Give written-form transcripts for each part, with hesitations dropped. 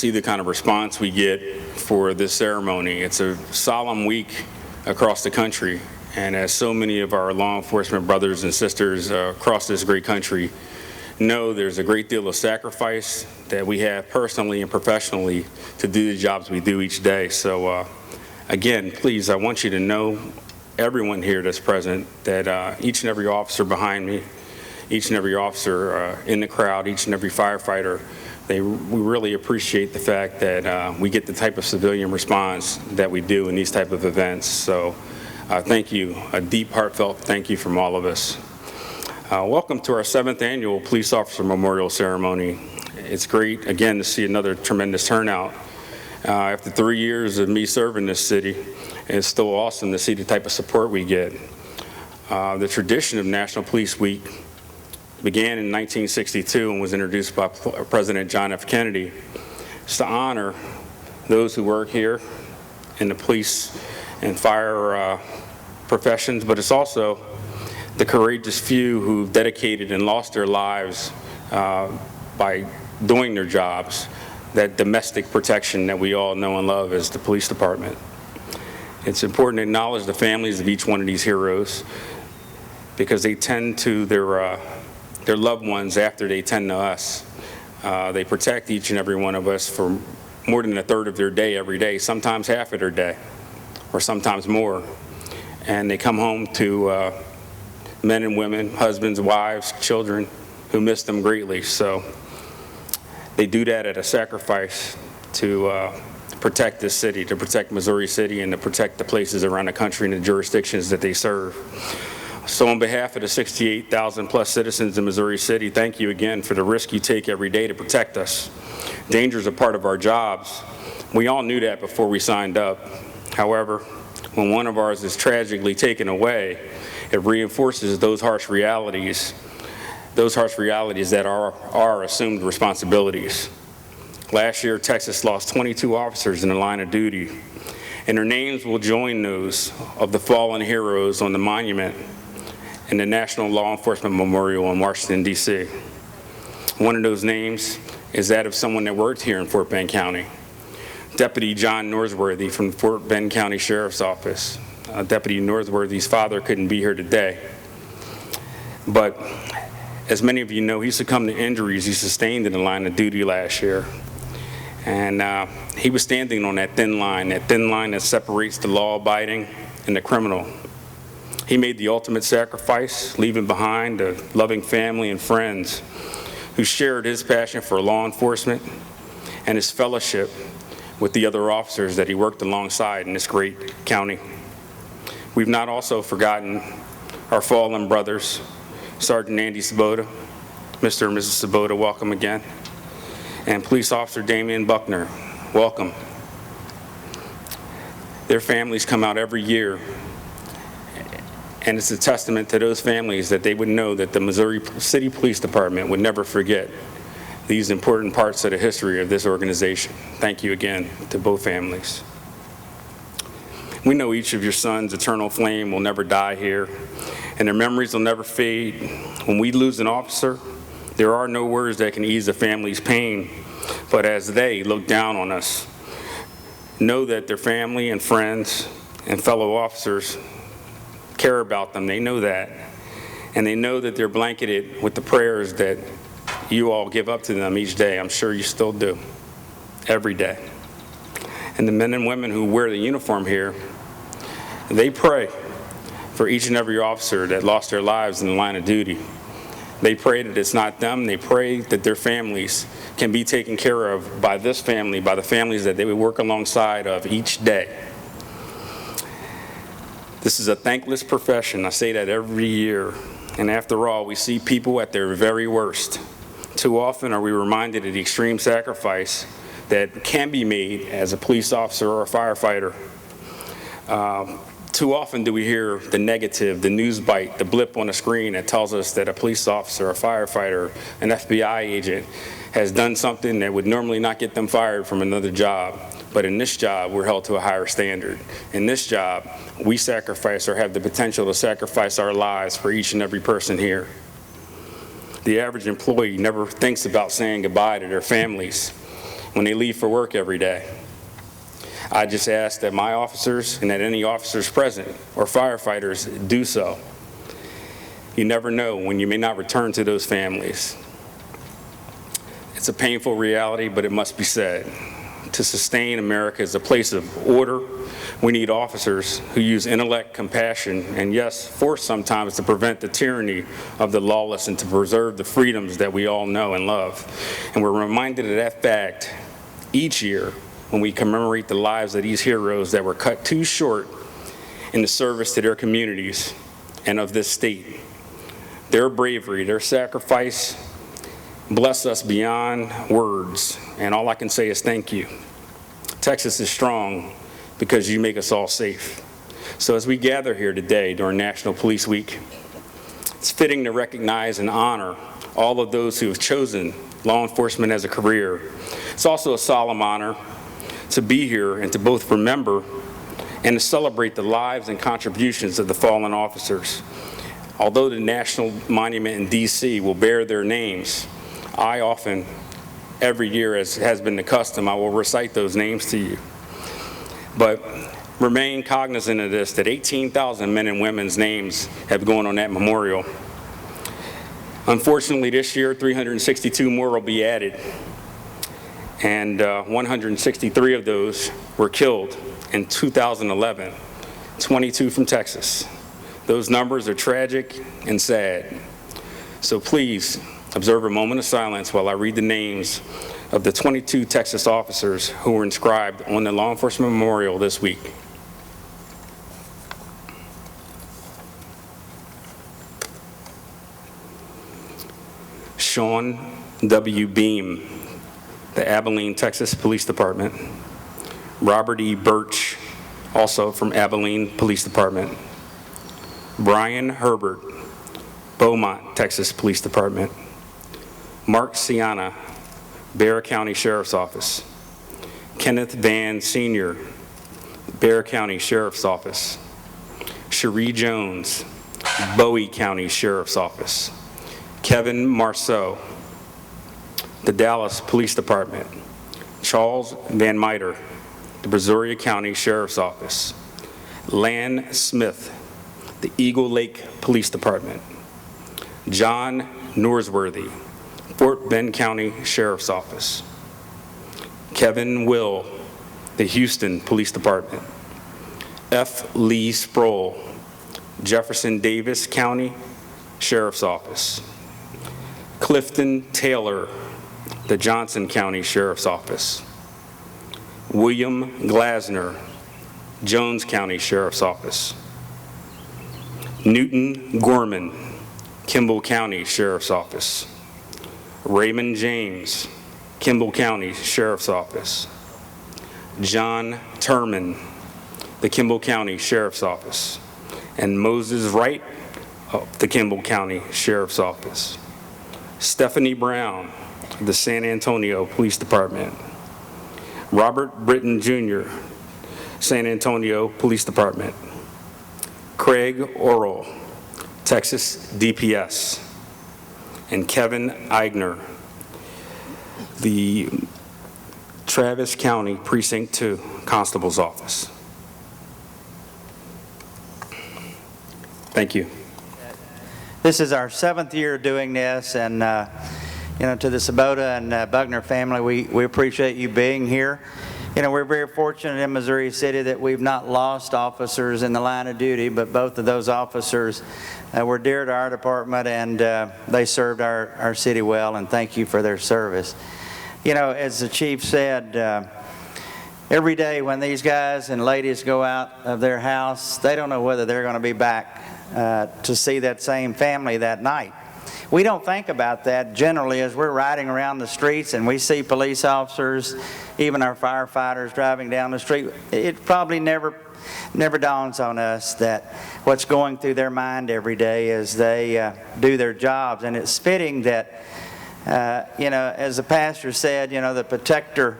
see the kind of response we get for this ceremony. It's a solemn week across the country, and as so many of our law enforcement brothers and sisters across this great country know, there's a great deal of sacrifice that we have personally and professionally to do the jobs we do each day. So again, please, I want you to know, everyone here that's present, that each and every officer behind me, each and every officer in the crowd, each and every firefighter, we really appreciate the fact that we get the type of civilian response that we do in these type of events. So thank you, a deep, heartfelt thank you from all of us. Welcome to our 7th annual Police Officer Memorial Ceremony. It's great, again, to see another tremendous turnout. After 3 years of me serving this city, it's still awesome to see the type of support we get. The tradition of National Police Week began in 1962 and was introduced by President John F. Kennedy. It's to honor those who work here in the police and fire professions, but it's also the courageous few who dedicated and lost their lives by doing their jobs, that domestic protection that we all know and love as the police department. It's important to acknowledge the families of each one of these heroes, because they tend to their loved ones after they tend to us. They protect each and every one of us for more than a third of their day every day, sometimes half of their day, or sometimes more. And they come home to men and women, husbands, wives, children who miss them greatly. So they do that at a sacrifice to protect this city, to protect Missouri City, and to protect the places around the country and the jurisdictions that they serve. So on behalf of the 68,000 plus citizens in Missouri City, thank you again for the risk you take every day to protect us. Danger is a part of our jobs. We all knew that before we signed up. However, when one of ours is tragically taken away, it reinforces those harsh realities that are our assumed responsibilities. Last year, Texas lost 22 officers in the line of duty, and their names will join those of the fallen heroes on the monument in the National Law Enforcement Memorial in Washington, D.C. One of those names is that of someone that worked here in Fort Bend County, Deputy John Norsworthy from the Fort Bend County Sheriff's Office. Deputy Norsworthy's father couldn't be here today, but as many of you know, he succumbed to injuries he sustained in the line of duty last year. And he was standing on that thin line that separates the law-abiding and the criminal. He made the ultimate sacrifice, leaving behind a loving family and friends who shared his passion for law enforcement and his fellowship with the other officers that he worked alongside in this great county. We've not also forgotten our fallen brothers, Sergeant Andy Sabota, Mr. and Mrs. Sabota, welcome again, and Police Officer Damian Buckner, welcome. Their families come out every year, and it's a testament to those families that they would know that the Missouri City Police Department would never forget these important parts of the history of this organization. Thank you again to both families. We know each of your sons' eternal flame will never die here, and their memories will never fade. When we lose an officer, there are no words that can ease a family's pain, but as they look down on us, know that their family and friends and fellow officers care about them. They know that, and they know that they're blanketed with the prayers that you all give up to them each day. I'm sure you still do, every day. And the men and women who wear the uniform here, they pray for each and every officer that lost their lives in the line of duty. They pray that it's not them. They pray that their families can be taken care of by this family, by the families that they would work alongside of each day. This is a thankless profession. I say that every year. And after all, we see people at their very worst. Too often are we reminded of the extreme sacrifice that can be made as a police officer or a firefighter. Too often do we hear the negative, the news bite, the blip on the screen that tells us that a police officer, a firefighter, an FBI agent has done something that would normally not get them fired from another job. But in this job, we're held to a higher standard. In this job, we sacrifice or have the potential to sacrifice our lives for each and every person here. The average employee never thinks about saying goodbye to their families. when they leave for work every day. I just ask that my officers and that any officers present or firefighters do so. You never know when you may not return to those families. It's a painful reality, but it must be said. To sustain America as a place of order, we need officers who use intellect, compassion, and yes, force sometimes to prevent the tyranny of the lawless and to preserve the freedoms that we all know and love. And we're reminded of that fact each year when we commemorate the lives of these heroes that were cut too short in the service to their communities and of this state. Their bravery, their sacrifice, bless us beyond words, and all I can say is thank you. Texas is strong because you make us all safe. So as we gather here today during National Police Week, it's fitting to recognize and honor all of those who have chosen law enforcement as a career. It's also a solemn honor to be here and to both remember and to celebrate the lives and contributions of the fallen officers. Although the National Monument in D.C. will bear their names, I often, every year, as has been the custom, I will recite those names to you. But remain cognizant of this, that 18,000 men and women's names have gone on that memorial. Unfortunately, this year, 362 more will be added, and 163 of those were killed in 2011, 22 from Texas. Those numbers are tragic and sad. So please, observe a moment of silence while I read the names of the 22 Texas officers who were inscribed on the Law Enforcement Memorial this week. Sean W. Beam, the Abilene, Texas Police Department. Robert E. Birch, also from Abilene Police Department. Brian Herbert, Beaumont, Texas Police Department. Mark Siana, Bexar County Sheriff's Office. Kenneth Van Sr., Bexar County Sheriff's Office. Cherie Jones, Bowie County Sheriff's Office. Kevin Marceau, the Dallas Police Department. Charles Van Meiter, the Brazoria County Sheriff's Office. Lan Smith, the Eagle Lake Police Department. John Norsworthy, Fort Bend County Sheriff's Office. Kevin Will, the Houston Police Department. F. Lee Sproul, Jefferson Davis County Sheriff's Office. Clifton Taylor, the Johnson County Sheriff's Office. William Glasner, Jones County Sheriff's Office. Newton Gorman, Kimball County Sheriff's Office. Raymond James, Kimball County Sheriff's Office. John Turman, the Kimball County Sheriff's Office. And Moses Wright of the Kimball County Sheriff's Office. Stephanie Brown, the San Antonio Police Department. Robert Britton Jr., San Antonio Police Department. Craig Orrell, Texas DPS. And Kevin Eigner, the Travis County Precinct 2 Constable's Office. Thank you. This is our 7th year doing this, and to the Sabota and Buckner family, we appreciate you being here. We're very fortunate in Missouri City that we've not lost officers in the line of duty, but both of those officers were dear to our department, and they served our city well, and thank you for their service. As the chief said, every day when these guys and ladies go out of their house, they don't know whether they're going to be back to see that same family that night. We don't think about that generally as we're riding around the streets and we see police officers, even our firefighters driving down the street. It probably never dawns on us that what's going through their mind every day as they do their jobs. And it's fitting that, as the pastor said, the protector,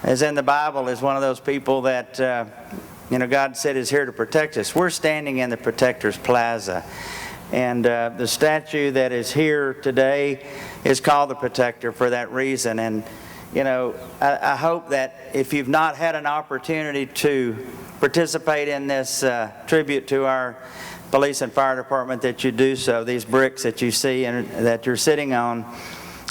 as in the Bible, is one of those people that God said is here to protect us. We're standing in the Protector's Plaza. And the statue that is here today is called the Protector for that reason. And I hope that if you've not had an opportunity to participate in this tribute to our police and fire department, that you do so. These bricks that you see and that you're sitting on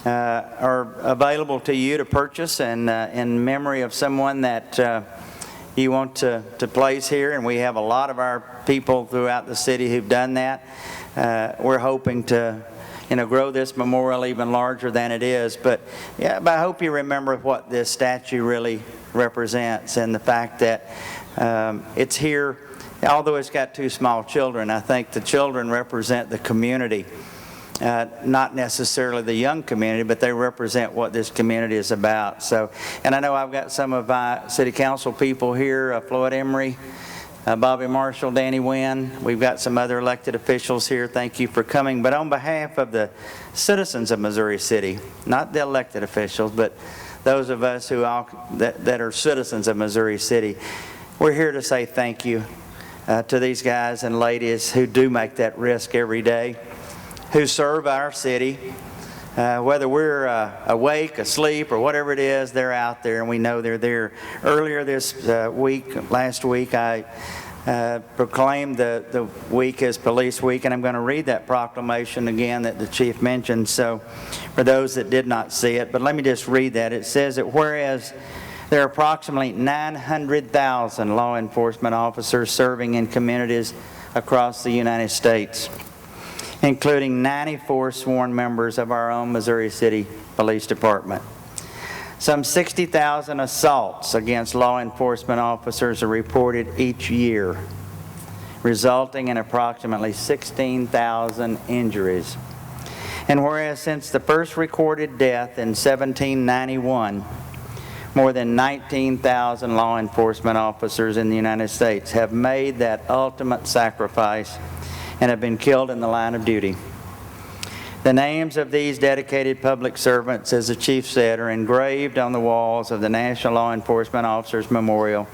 are available to you to purchase, and in memory of someone that you want to place here, and we have a lot of our people throughout the city who've done that. We're hoping to grow this memorial even larger than it is. But I hope you remember what this statue really represents, and the fact that it's here. Although it's got two small children, I think the children represent the community, not necessarily the young community, but they represent what this community is about. So, and I know I've got some of my city council people here, Floyd Emery, Bobby Marshall, Danny Wynn. We've got some other elected officials here. Thank you for coming. But on behalf of the citizens of Missouri City, not the elected officials, but those of us who that are citizens of Missouri City, we're here to say thank you to these guys and ladies who do make that risk every day, who serve our city. Whether we're awake, asleep, or whatever it is, they're out there, and we know they're there. Earlier this last week, I proclaimed the week as Police Week, and I'm going to read that proclamation again that the Chief mentioned, so for those that did not see it. But let me just read that. It says that whereas there are approximately 900,000 law enforcement officers serving in communities across the United States, including 94 sworn members of our own Missouri City Police Department. Some 60,000 assaults against law enforcement officers are reported each year, resulting in approximately 16,000 injuries. And whereas since the first recorded death in 1791, more than 19,000 law enforcement officers in the United States have made that ultimate sacrifice and have been killed in the line of duty. The names of these dedicated public servants, as the Chief said, are engraved on the walls of the National Law Enforcement Officers Memorial,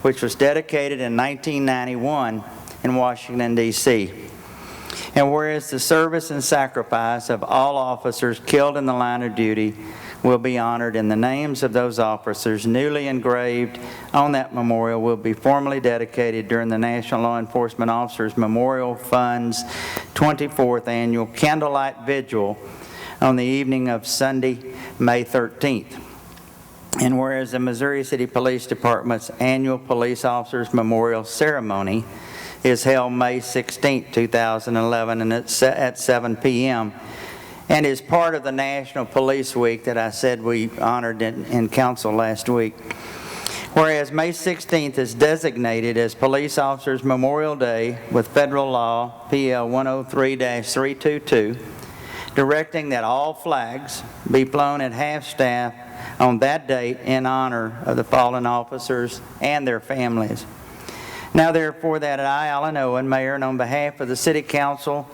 which was dedicated in 1991 in Washington, D.C. And whereas the service and sacrifice of all officers killed in the line of duty will be honored, and the names of those officers newly engraved on that memorial will be formally dedicated during the National Law Enforcement Officers Memorial Fund's 24th Annual Candlelight Vigil on the evening of Sunday, May 13th. And whereas the Missouri City Police Department's annual Police Officers Memorial Ceremony is held May 16, 2011, and it's at 7 p.m., and is part of the National Police Week that I said we honored in council last week. Whereas May 16th is designated as Police Officers Memorial Day with Federal Law PL 103-322, directing that all flags be flown at half-staff on that date in honor of the fallen officers and their families. Now therefore that I, Alan Owen, Mayor, and on behalf of the City Council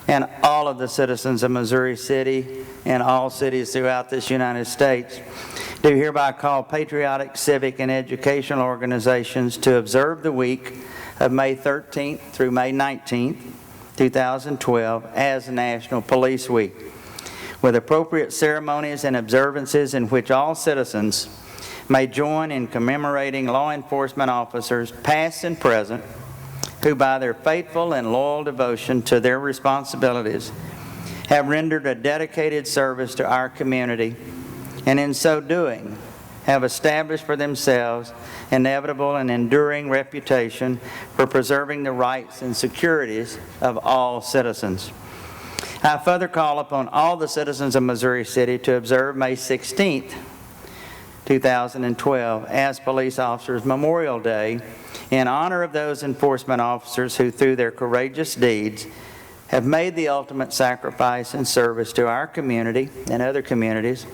and all of the citizens of Missouri City and all cities throughout this United States, do hereby call patriotic, civic, and educational organizations to observe the week of May 13th through May 19th, 2012 as National Police Week, with appropriate ceremonies and observances in which all citizens may join in commemorating law enforcement officers, past and present, who by their faithful and loyal devotion to their responsibilities have rendered a dedicated service to our community, and in so doing have established for themselves inevitable and enduring reputation for preserving the rights and securities of all citizens. I further call upon all the citizens of Missouri City to observe May 16th, 2012 as Police Officers Memorial Day in honor of those enforcement officers who, through their courageous deeds, have made the ultimate sacrifice and service to our community and other communities,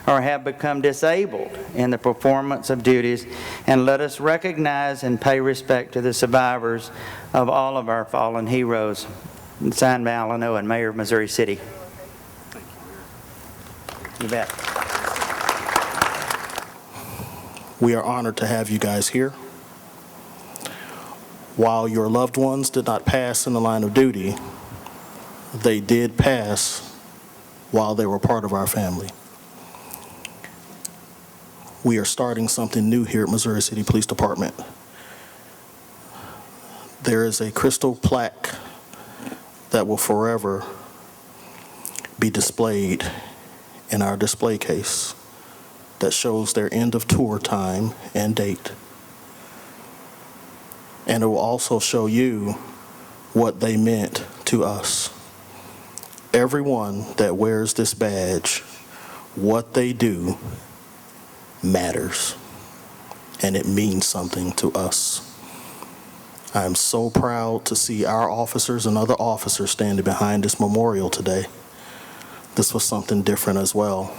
or have become disabled in the performance of duties. And let us recognize and pay respect to the survivors of all of our fallen heroes. Signed by Alan Owen, Mayor of Missouri City. You bet. We are honored to have you guys here. While your loved ones did not pass in the line of duty, they did pass while they were part of our family. we are starting something new here at Missouri City Police Department. There is a crystal plaque that will forever be displayed in our display case that shows their end of tour time and date. And it will also show you what they meant to us. Everyone that wears this badge, what they do matters, and it means something to us. I am so proud to see our officers and other officers standing behind this memorial today. This was something different as well,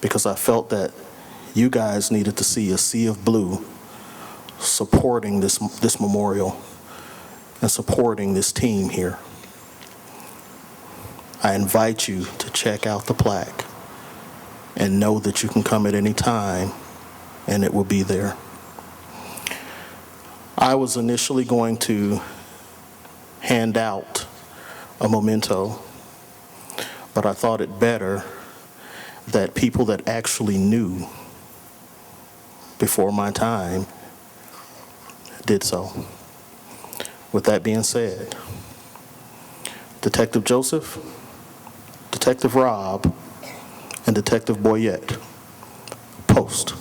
because I felt that you guys needed to see a sea of blue supporting this memorial and supporting this team here. I invite you to check out the plaque and know that you can come at any time and it will be there. I was initially going to hand out a memento, but I thought it better that people that actually knew before my time did so. With that being said, Detective Joseph, Detective Rob, and Detective Boyette, post.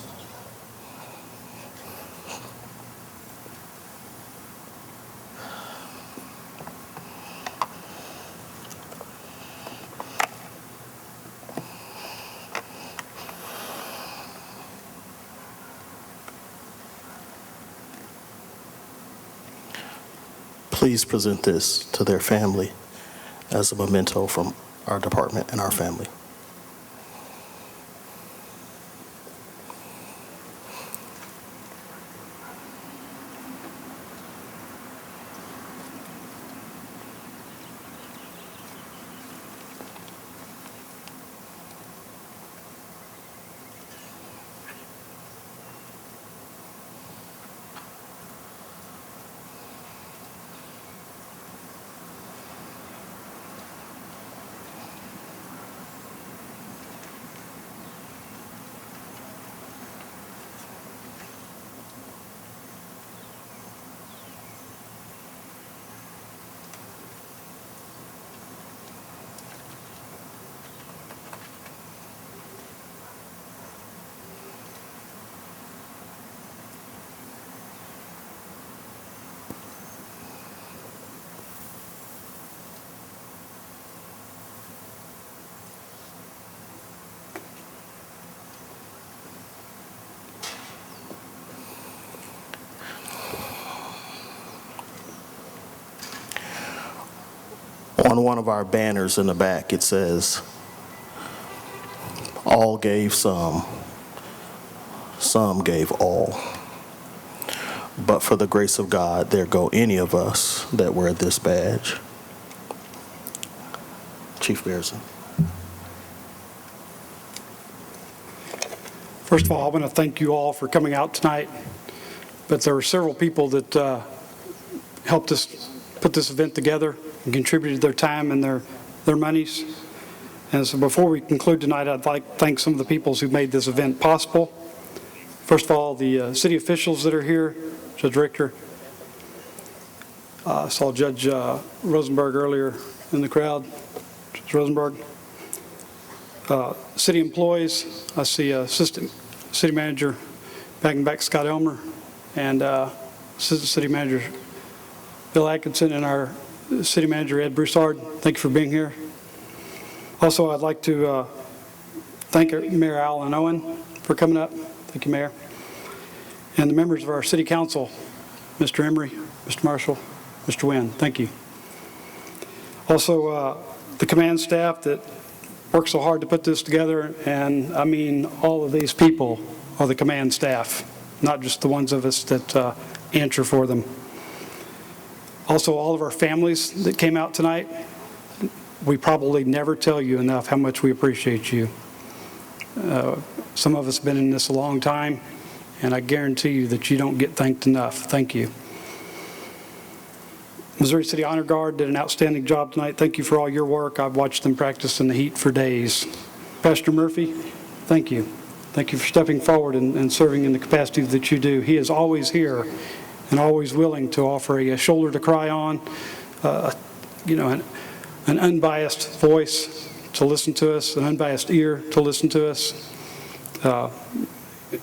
Please present this to their family as a memento from our department and our family. On one of our banners in the back, it says, "All gave some gave all. But for the grace of God, there go any of us that wear this badge." Chief Bearson. First of all, I want to thank you all for coming out tonight, but there were several people that helped us put this event together and contributed their time and their monies. And so before we conclude tonight, I'd like to thank some of the people who made this event possible. First of all, the city officials that are here, Judge Richter. I saw Judge Rosenberg earlier in the crowd, Judge Rosenberg. City employees, I see Assistant City Manager back Scott Elmer, and Assistant City Manager Bill Atkinson, and our City Manager Ed Broussard. Thank you for being here. Also, I'd like to thank Mayor Alan Owen for coming up. Thank you, Mayor. And the members of our City Council, Mr. Emery, Mr. Marshall, Mr. Wynn. Thank you. Also, the command staff that worked so hard to put this together, and I mean all of these people are the command staff, not just the ones of us that answer for them. Also, all of our families that came out tonight, we probably never tell you enough how much we appreciate you. Some of us have been in this a long time, and I guarantee you that you don't get thanked enough. Thank you. Missouri City Honor Guard did an outstanding job tonight. Thank you for all your work. I've watched them practice in the heat for days. Pastor Murphy, thank you. Thank you for stepping forward and serving in the capacity that you do. He is always here and always willing to offer a shoulder to cry on, an unbiased voice to listen to us, an unbiased ear to listen to us.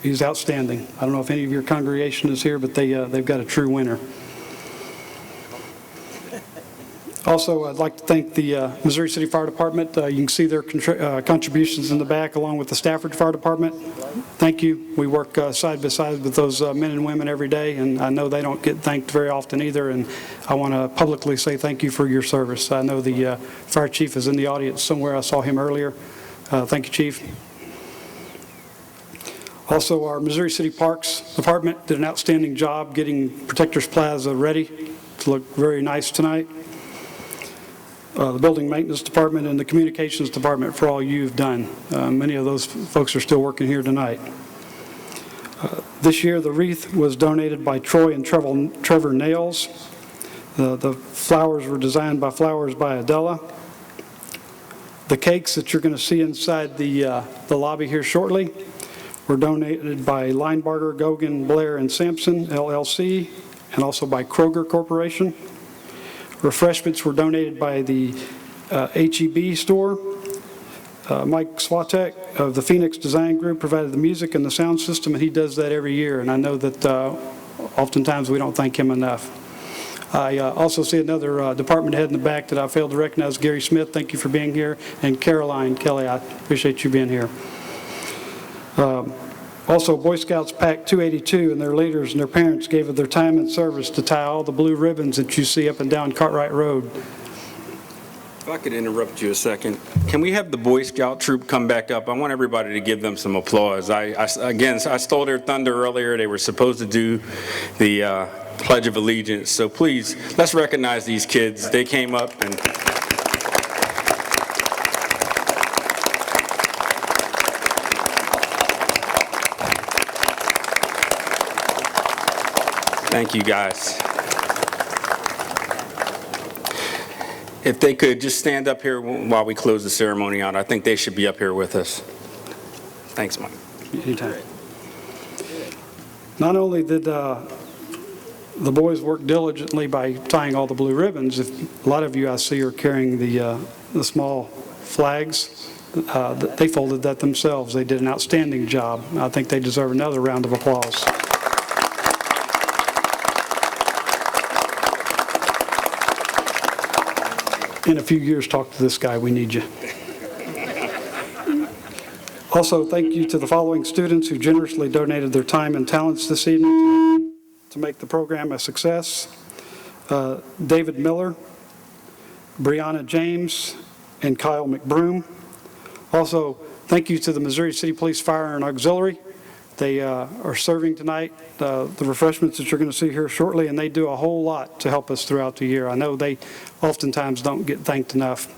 He's outstanding. I don't know if any of your congregation is here, but they've got a true winner. Also, I'd like to thank the Missouri City Fire Department. You can see their contributions in the back along with the Stafford Fire Department. Thank you. We work side by side with those men and women every day, and I know they don't get thanked very often either, and I want to publicly say thank you for your service. I know the fire chief is in the audience somewhere. I saw him earlier. Thank you, Chief. Also, our Missouri City Parks Department did an outstanding job getting Protectors Plaza ready to look very nice tonight. The Building Maintenance Department and the Communications Department for all you've done. Many of those folks are still working here tonight. This year, the wreath was donated by Troy and Trevor Nails. The flowers were designed by Flowers by Adela. The cakes that you're going to see inside the lobby here shortly were donated by Linebarger, Gogan, Blair, and Sampson, LLC, and also by Kroger Corporation. Refreshments were donated by the HEB store. Mike Swatek of the Phoenix Design Group provided the music and the sound system, and he does that every year, and I know that oftentimes we don't thank him enough. I also see another department head in the back that I failed to recognize, Gary Smith. Thank you for being here. And Caroline Kelly, I appreciate you being here. Also, Boy Scouts Pack 282 and their leaders and their parents gave of their time and service to tie all the blue ribbons that you see up and down Cartwright Road. If I could interrupt you a second, can we have the Boy Scout troop come back up? I want everybody to give them some applause. I stole their thunder earlier. They were supposed to do the Pledge of Allegiance. So please, let's recognize these kids. They came up and... Thank you, guys. If they could just stand up here while we close the ceremony out, I think they should be up here with us. Thanks, Mike. Anytime. Not only did the boys work diligently by tying all the blue ribbons, a lot of you I see are carrying the small flags. They folded that themselves. They did an outstanding job. I think they deserve another round of applause. In a few years, talk to this guy. We need you. Also, thank you to the following students who generously donated their time and talents this evening to make the program a success. David Miller, Brianna James, and Kyle McBroom. Also, thank you to the Missouri City Police Fire and Auxiliary. They are serving tonight, the refreshments that you're going to see here shortly, and they do a whole lot to help us throughout the year. I know they oftentimes don't get thanked enough.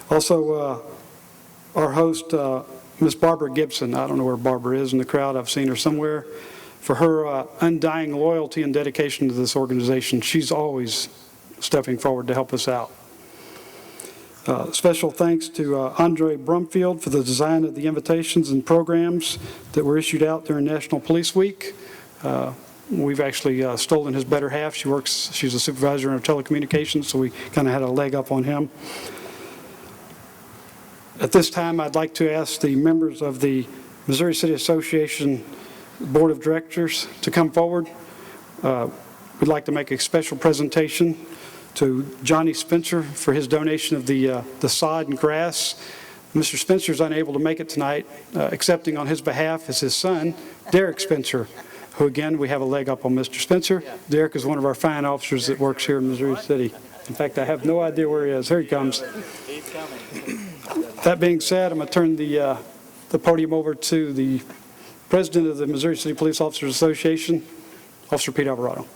Also, our host, Miss Barbara Gibson. I don't know where Barbara is in the crowd. I've seen her somewhere. For her undying loyalty and dedication to this organization, she's always stepping forward to help us out. Special thanks to Andre Brumfield for the design of the invitations and programs that were issued out during National Police Week. We've actually stolen his better half. She's a supervisor in telecommunications, so we kind of had a leg up on him. At this time, I'd like to ask the members of the Missouri City Association Board of Directors to come forward. We'd like to make a special presentation to Johnny Spencer for his donation of the sod and grass. Mr. Spencer is unable to make it tonight. Accepting on his behalf is his son, Derek Spencer, who again, we have a leg up on Mr. Spencer. Derek is one of our fine officers that works here in Missouri City. In fact, I have no idea where he is. Here he comes. He's coming. That being said, I'm going to turn the podium over to the president of the Missouri City Police Officers Association, Officer Pete Alvarado.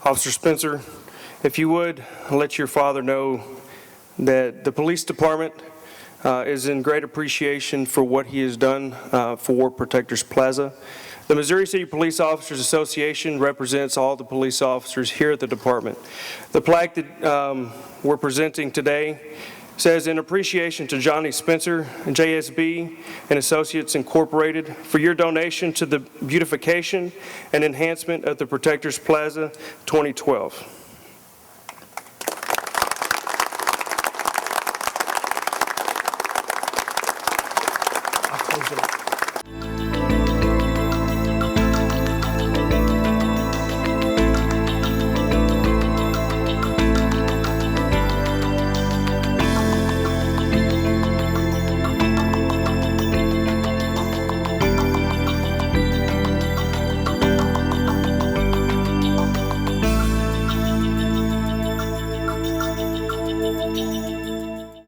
Officer Spencer, if you would, let your father know that the police department is in great appreciation for what he has done for Protectors Plaza. The Missouri City Police Officers Association represents all the police officers here at the department. The plaque that we're presenting today says, "In appreciation to Johnny Spencer and JSB and Associates Incorporated for your donation to the beautification and enhancement of the Protectors Plaza 2012. I'll close it up.